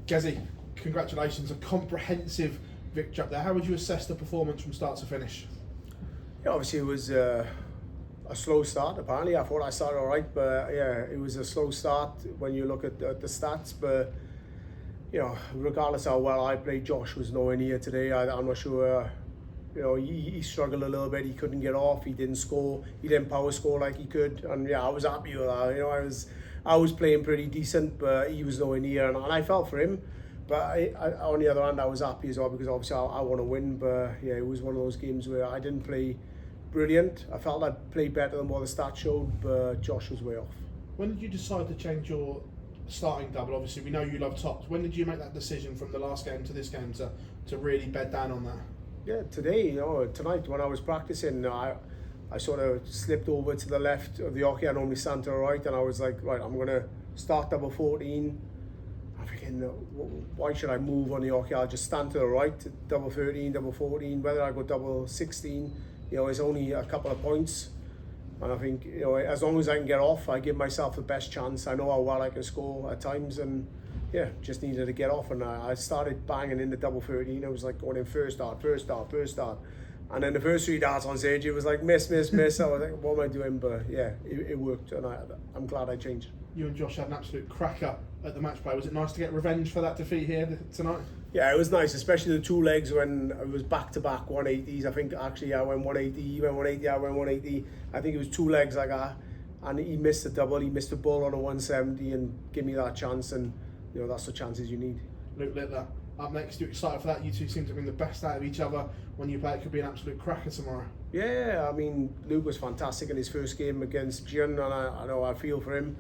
Gezi, congratulations, a comprehensive victory up there. How would you assess the performance from start to finish? Yeah, obviously it was a slow start. Apparently, I thought I started all right, but yeah, it was a slow start when you look at the stats. But you know, regardless how well I played, Josh was nowhere near today. I'm not sure. You know, he struggled a little bit. He couldn't get off. He didn't score. He didn't power score like he could. And yeah, I was happy with that. You know, I was playing pretty decent, but he was nowhere near, and I felt for him. But on the other hand, I was happy as well because obviously I want to win. But yeah, it was one of those games where I didn't play brilliant. I felt I played better than what the stats showed, but Josh was way off. When did you decide to change your starting double? Obviously, we know you love tops. When did you make that decision from the last game to this game to really bed down on that? Yeah, today, you know, tonight when I was practicing, I sort of slipped over to the left of the hockey. I normally stand to the right, and I was like, right, I'm going to start double 14. I'm thinking, why should I move on the hockey? I'll just stand to the right, double 13, double 14, whether I go double 16, you know, it's only a couple of points. And I think, you know, as long as I can get off, I give myself the best chance. I know how well I can score at times, and yeah, just needed to get off, and I started banging in the double 13. I was like going in first start. And then the first 3 darts on stage, it was like miss. I was like, what am I doing? But yeah, it worked, and I'm glad I changed. You and Josh had an absolute cracker at the match play. Was it nice to get revenge for that defeat here tonight? Yeah, it was nice, especially the 2 legs when it was back-to-back 180s. I think actually I went 180, he went 180, I went 180. I think it was 2 legs like that, and he missed the double. He missed the ball on a 170 and gave me that chance, and you know, that's the chances you need. Luke Littler, up next, you excited for that? You two seem to bring the best out of each other when you play. It could be an absolute cracker tomorrow. Yeah, I mean, Luke was fantastic in his first game against Gian, and I know I feel for him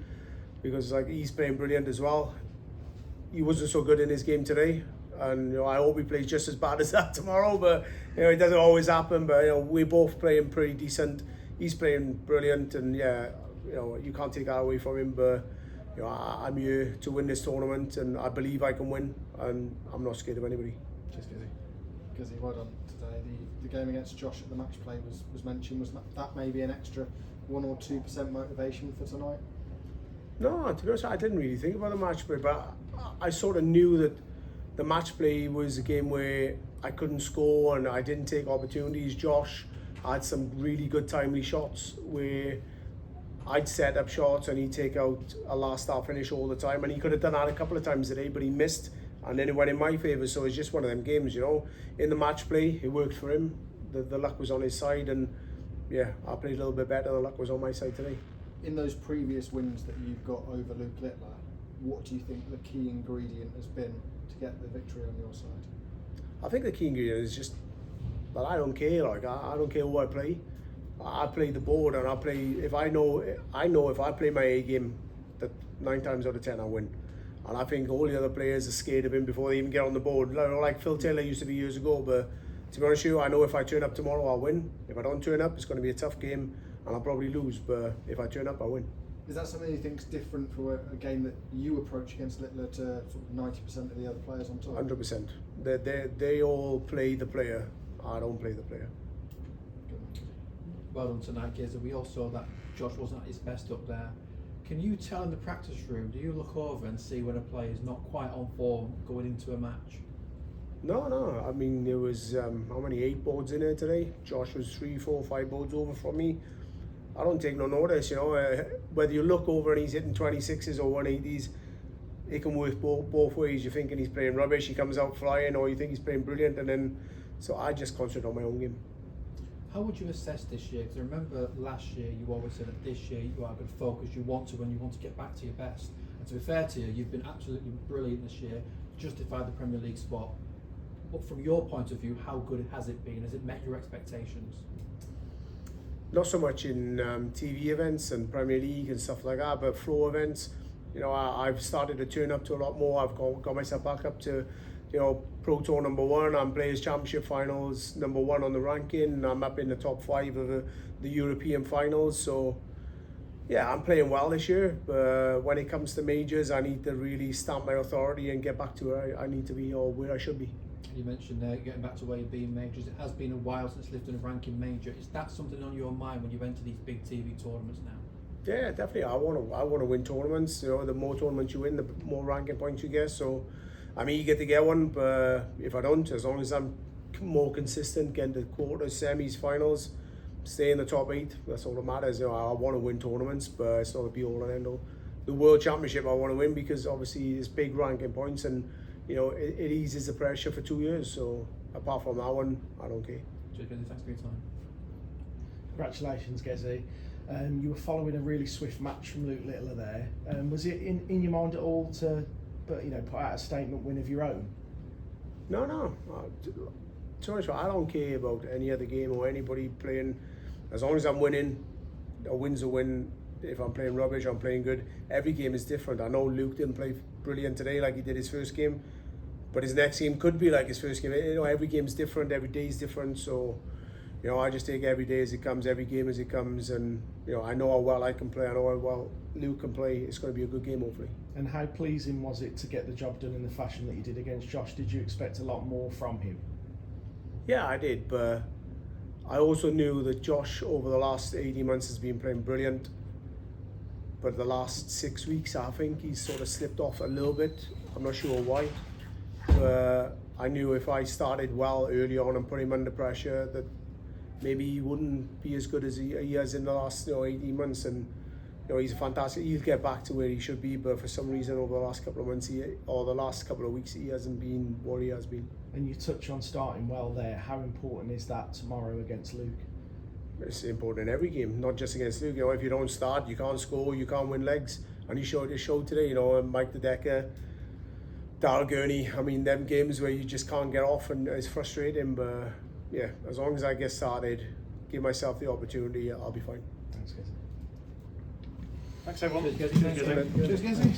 because like he's playing brilliant as well. He wasn't so good in his game today, and you know, I hope he plays just as bad as that tomorrow, but you know, it doesn't always happen. But you know, we're both playing pretty decent. He's playing brilliant, and yeah, you know, you can't take that away from him, but you know, I'm here to win this tournament, and I believe I can win, and I'm not scared of anybody. Cheers, Gezi, well done today. The game against Josh at the match play was mentioned. Was that maybe an extra 1 or 2% motivation for tonight? No, to be honest, I didn't really think about the match play, but I sort of knew that the match play was a game where I couldn't score and I didn't take opportunities. Josh had some really good timely shots where I'd set up shots and he'd take out a last start finish all the time, and he could have done that a couple of times today, but he missed, and then it went in my favour. So it's just one of them games, you know. In the match play, it worked for him. The luck was on his side, and yeah, I played a little bit better. The luck was on my side today. In those previous wins that you've got over Luke Littler, what do you think the key ingredient has been to get the victory on your side? I think the key ingredient is just that I don't care. Like I don't care who I play. I play the board, and I play. If I know if I play my A game, that 9 times out of 10 I win. And I think all the other players are scared of him before they even get on the board. Like Phil Taylor used to be years ago. But to be honest with you, I know if I turn up tomorrow, I'll win. If I don't turn up, it's going to be a tough game, and I'll probably lose. But if I turn up, I win. Is that something you think is different for a game that you approach against Littler to sort of 90% of the other players on top? 100%. They all play the player. I don't play the player. Well done tonight, Gezi. We all saw that Josh wasn't at his best up there. Can you tell in the practice room, do you look over and see when a player is not quite on form going into a match? No. I mean, there was, how many, 8 boards in there today? Josh was 3, 4, 5 boards over from me. I don't take no notice, you know. Whether you look over and he's hitting 26s or 180s, it can work both ways. You're thinking he's playing rubbish, he comes out flying, or you think he's playing brilliant, and then, so I just concentrate on my own game. How would you assess this year? Because I remember last year you always said that this year you are going to focus, you want to, when you want to get back to your best. And to be fair to you, you've been absolutely brilliant this year, justified the Premier League spot. But from your point of view, how good has it been? Has it met your expectations? Not so much in TV events and Premier League and stuff like that, but floor events, you know, I've started to turn up to a lot more. I've got myself back up to, you know, Pro Tour #1. I'm Players Championship Finals #1 on the ranking. I'm up in the top 5 of the European finals. So yeah, I'm playing well this year. But when it comes to majors, I need to really stamp my authority and get back to where I need to be, or where I should be. You mentioned getting back to where you've been in majors. It has been a while since lifting a ranking major. Is that something on your mind when you enter these big TV tournaments now? Yeah, definitely. I want to win tournaments. You know, the more tournaments you win, the more ranking points you get. So I'm eager to get one, but if I don't, as long as I'm more consistent, getting to quarters, semis, finals, stay in the top 8, that's all that matters. You know, I want to win tournaments, but it's not a be all and end all. The World Championship I want to win because obviously it's big ranking points, and you know it eases the pressure for 2 years. So apart from that one, I don't care. Cheers, Gezi. Thanks for your time. Congratulations, Gezi. You were following a really swift match from Luke Littler there. Was it in your mind at all to, put out a statement win of your own? No. To be honest, I don't care about any other game or anybody playing. As long as I'm winning, a win's a win. If I'm playing rubbish, I'm playing good. Every game is different. I know Luke didn't play brilliant today like he did his first game, but his next game could be like his first game. You know, every game's different, every day's different. So, you know, I just take every day as it comes, every game as it comes, and you know, I know how well I can play. I know how well Luke can play. It's going to be a good game, hopefully. And how pleasing was it to get the job done in the fashion that you did against Josh? Did you expect a lot more from him? Yeah, I did, but I also knew that Josh over the last 18 months has been playing brilliant. But the last 6 weeks, I think he's sort of slipped off a little bit. I'm not sure why. But I knew if I started well early on and put him under pressure, that maybe he wouldn't be as good as he has in the last 18 months. And you know, he's fantastic. He'll get back to where he should be, but for some reason over the last couple of months or the last couple of weeks, he hasn't been what he has been. And you touch on starting well there. How important is that tomorrow against Luke? It's important in every game, not just against Luke. You know, if you don't start, you can't score, you can't win legs. And he showed today, you know, Mike the Decker, Darryl Gurney. I mean, them games where you just can't get off and it's frustrating. But yeah, as long as I get started, give myself the opportunity, I'll be fine. Thanks, guys. Thanks everyone. Cheers, Gezi. Cheers, Gezi.